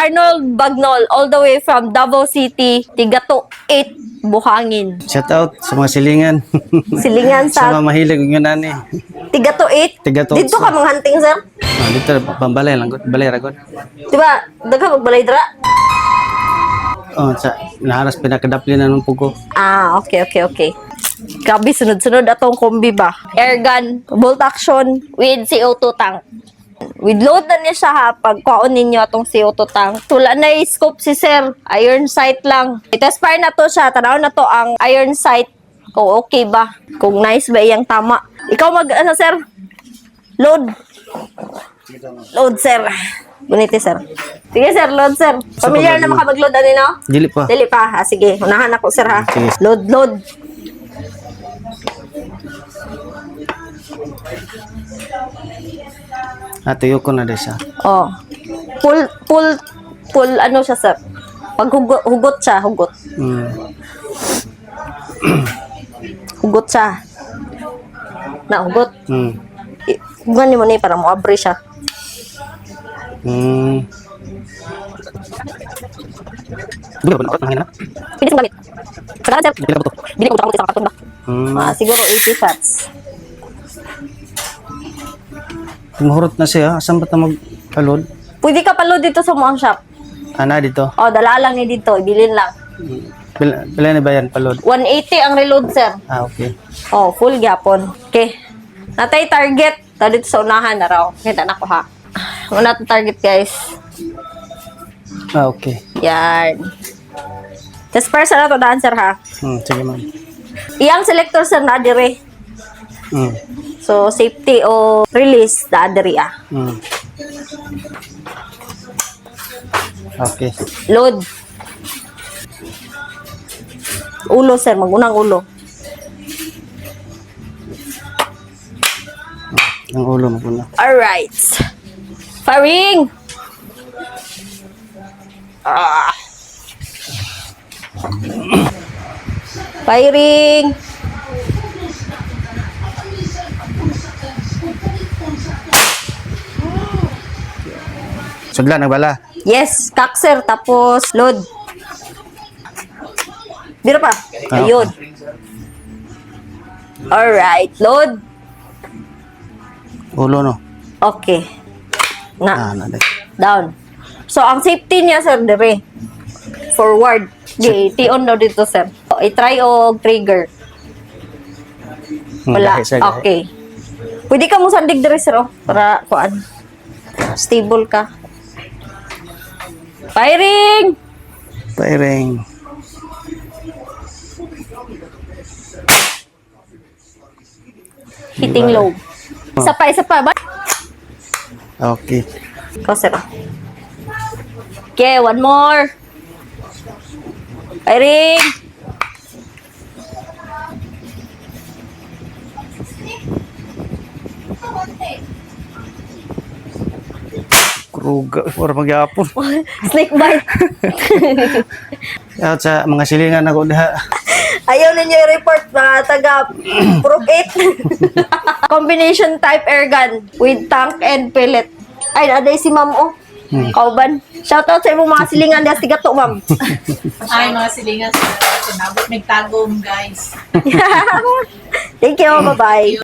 Arnold Bagnol, all the way from Davao City, Tigato 8, Buhangin. Shout out sa mga silingan. Silingan sa sa mga mahilig ng nani. Tigato 8. Tigato Dito ka mga hunting, sir? Dito, pambalay lang. Balay ragon. Diba, daga magbalay dra? Sa naharas pinakadapli na nung pugo. Ah, okay. Grabe, sunod-sunod atong kombi ba? Airgun, bolt action with CO2 tank. With load na niya siya ha, pagkaon ninyo atong CO2 tank. Tula na scope si sir, iron sight lang. I-test fire na to siya, tanaw na to ang iron sight. Kung okay ba? Kung nice ba iyang tama. Ikaw ano sir? Load. Load sir. Guniti sir. Sige sir, load sir. Familiar na makapag-load ano no? Dili pa. Dili pa. Ha, sige, unahan ako sir ha. Sige. Load. Tuyo ko na din siya. Oh. Pull ano siya sir? Pag hugot siya, hugot. Hugot siya. Na hugot. Hugan mo ni para mo abre siya. Dugay ba na na? Pwede kong gamit. Saka sir. Dili ko to. Dili ko isang karton ba? Siguro 80 shots. Mahurot na siya. Asan ba ta magkalod? Pwede ka palo dito sa muang shop. Ana dito. Oh, dala lang ni dito, ibilin lang. Pila na ba yan palod? 180 ang reload sir. Okay. Oh, full gyapon. Okay. Natay target. Ta dito sa unahan na raw. Kita na ko ha. Una to target guys. Okay. Yan. Just para sa to daan sir ha. Sige ma'am. Iyang selector sir na dire. So safety o release da dire ah. Okay. Load. Ulo sir, magunang ulo. Ang ulo mo na. Alright. Firing! Firing! Sudlan ang bala. Yes, kakser, tapos load. Dito pa. Ayun. Alright, load. Ulo no. Okay. Na. Nade. Down. So, ang safety niya, sir, dire. Forward. Tion daw dito, sir. So, i-try o trigger. Wala. Okay. Pwede ka mo sandig dire, sir, oh, para kuan. Stable ka. Firing! Firing. Hitting low. Isa pa. Ba? Okay. Ikaw, sir. Okay, one more. Firing! Kruga. Para magyapon. Snake bite. At sa mga silingan ako diha. Ayaw ninyo i-report mga taga Proof 8. Combination type air gun with tank and pellet. Ay, naday si ma'am oh. Kauban. Shoutout sa imong mga silingan diya tigato, ma'am. Ay, mga silingan sa nabot nagtagom, guys. Thank you. Bye-bye.